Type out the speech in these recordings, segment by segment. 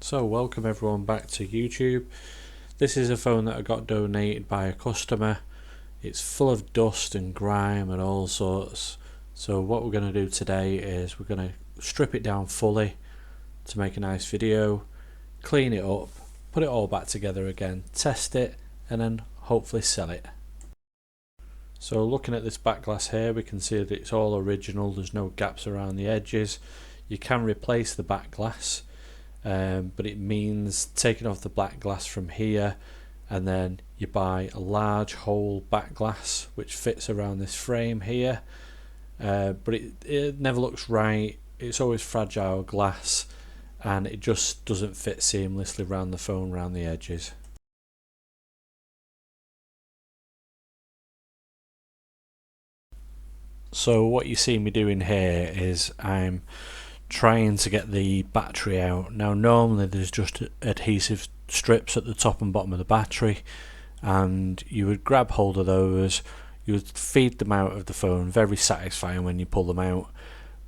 So welcome everyone back to YouTube. This is a phone that I got donated by a customer. It's full of dust and grime and all sorts. So what we're going to do today is we're going to strip it down fully to make a nice video, clean it up, put it all back together again, test it, and then hopefully sell it. So looking at this back glass here, we can see that it's all original. There's no gaps around the edges. You can replace the back glass, but it means taking off the black glass from here, and then you buy a large whole back glass which fits around this frame here, but it never looks right. It's always fragile glass and it just doesn't fit seamlessly around the phone, around the edges. So what you see me doing here is I'm trying to get the battery out. Now normally there's just adhesive strips at the top and bottom of the battery, and you would grab hold of those, you would feed them out of the phone, very satisfying when you pull them out.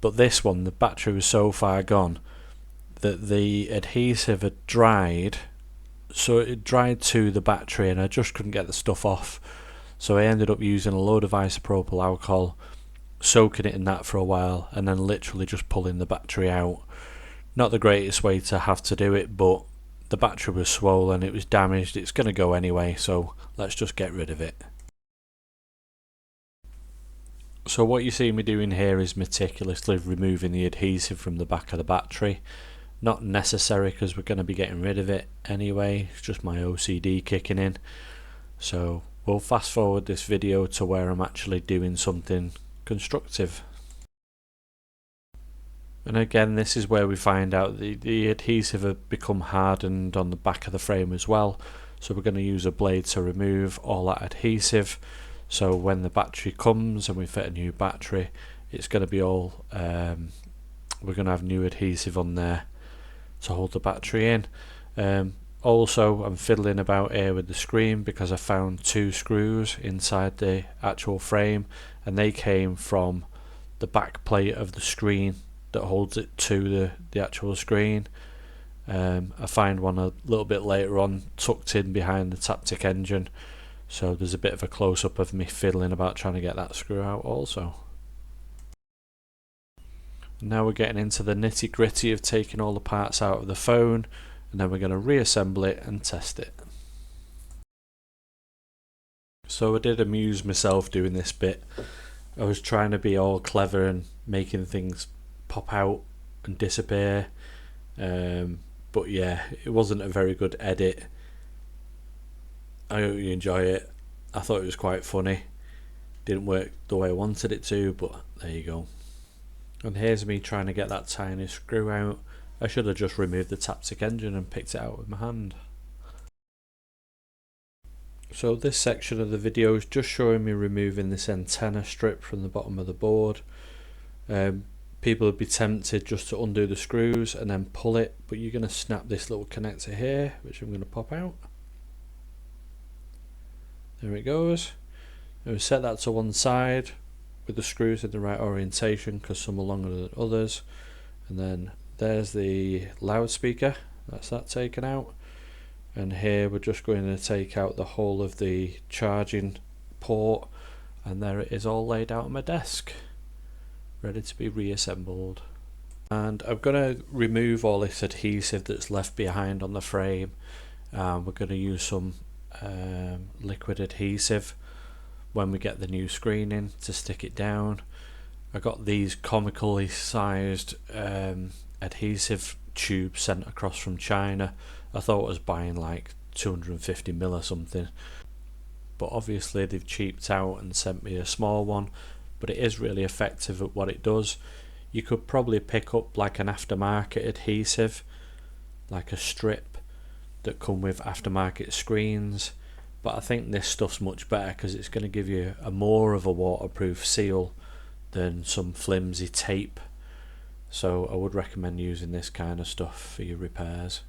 But this one, the battery was so far gone that the adhesive had dried, so it dried to the battery and I just couldn't get the stuff off. So I ended up using a load of isopropyl alcohol, soaking it in that for a while, and then literally just pulling the battery out. Not the greatest way to have to do it, but the battery was swollen, it was damaged, it's going to go anyway, so let's just get rid of it. So what you see me doing here is meticulously removing the adhesive from the back of the battery. Not necessary because we're going to be getting rid of it anyway, it's just my OCD kicking in. So we'll fast forward this video to where I'm actually doing something constructive. And again, this is where we find out the adhesive had become hardened on the back of the frame as well, so we're going to use a blade to remove all that adhesive, so when the battery comes and we fit a new battery, it's going to be all we're going to have new adhesive on there to hold the battery in. Also, I'm fiddling about here with the screen because I found two screws inside the actual frame, and they came from the back plate of the screen that holds it to the actual screen. I find one a little bit later on tucked in behind the Taptic engine, so there's a bit of a close-up of me fiddling about trying to get that screw out also. Now we're getting into the nitty-gritty of taking all the parts out of the phone, and then we're going to reassemble it and test it. So I did amuse myself doing this bit. I was trying to be all clever and making things pop out and disappear, but yeah, it wasn't a very good edit. I hope you enjoy it. I thought it was quite funny. Didn't work the way I wanted it to, but there you go. And here's me trying to get that tiny screw out. I should have just removed the Taptic engine and picked it out with my hand. So this section of the video is just showing me removing this antenna strip from the bottom of the board. People would be tempted just to undo the screws and then pull it, but you're going to snap this little connector here, which I'm going to pop out. There it goes. Now we set that to one side with the screws in the right orientation because some are longer than others, and then there's the loudspeaker, that's that taken out, and here we're just going to take out the whole of the charging port, and there it is all laid out on my desk, ready to be reassembled. And I'm going to remove all this adhesive that's left behind on the frame. We're going to use some liquid adhesive when we get the new screen in to stick it down. I got these comically sized adhesive tubes sent across from China. I thought I was buying like 250ml or something, but obviously they've cheaped out and sent me a small one, but it is really effective at what it does. You could probably pick up like an aftermarket adhesive, like a strip that come with aftermarket screens, but I think this stuff's much better because it's going to give you a more of a waterproof seal than some flimsy tape, so I would recommend using this kind of stuff for your repairs.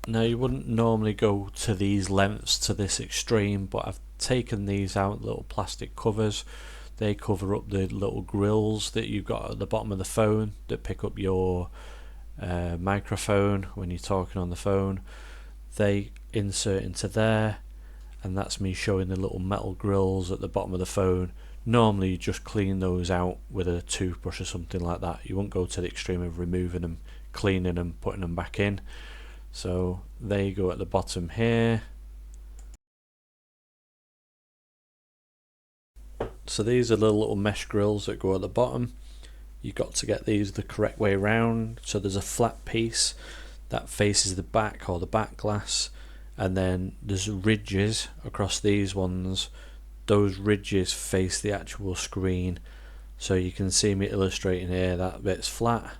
Now you wouldn't normally go to these lengths to this extreme, but I've taken these out, little plastic covers. They cover up the little grills that you've got at the bottom of the phone that pick up your microphone when you're talking on the phone. They insert into there, and that's me showing the little metal grills at the bottom of the phone. Normally you just clean those out with a toothbrush or something like that. You won't go to the extreme of removing them, cleaning them, putting them back in. So they go at the bottom here. So these are the little mesh grills that go at the bottom. You've got to get these the correct way around. So there's a flat piece that faces the back or the back glass, and then there's ridges across these ones. Those ridges face the actual screen. So you can see me illustrating here, that bit's flat,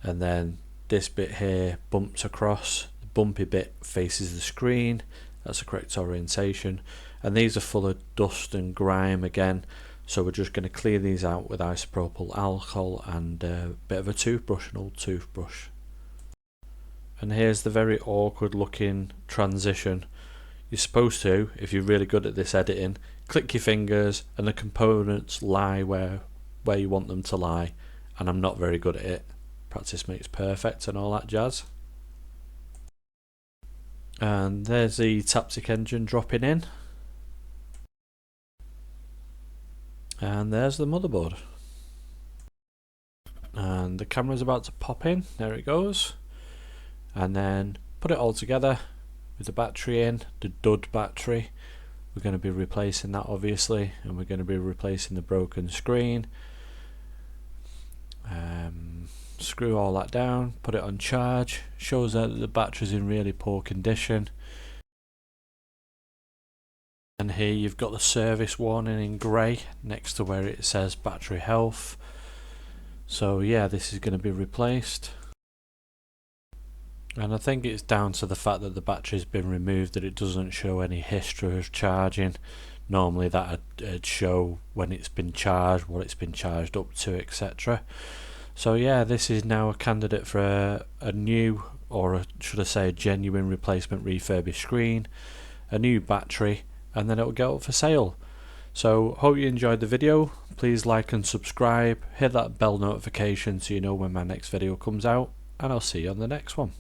and then this bit here bumps across. The bumpy bit faces the screen. That's the correct orientation. And these are full of dust and grime again, so we're just going to clear these out with isopropyl alcohol and a bit of a toothbrush, an old toothbrush. And here's the very awkward looking transition. You're supposed to, if you're really good at this editing, click your fingers and the components lie where you want them to lie, and I'm not very good at it. Practice makes perfect and all that jazz. And there's the Taptic engine dropping in. And there's the motherboard. And the camera's about to pop in, there it goes. And then put it all together with the battery in, the dud battery. We're going to be replacing that obviously, and we're going to be replacing the broken screen. Screw all that down, put it on charge, shows that the battery's in really poor condition. And here you've got the service warning in grey next to where it says battery health. So yeah, this is going to be replaced. And I think it's down to the fact that the battery's been removed that it doesn't show any history of charging. Normally that would show when it's been charged, what it's been charged up to, etc. So yeah, this is now a candidate for a new, or should I say a genuine replacement refurbished screen, a new battery, and then it'll go up for sale. So hope you enjoyed the video. Please like and subscribe, hit that bell notification so you know when my next video comes out, and I'll see you on the next one.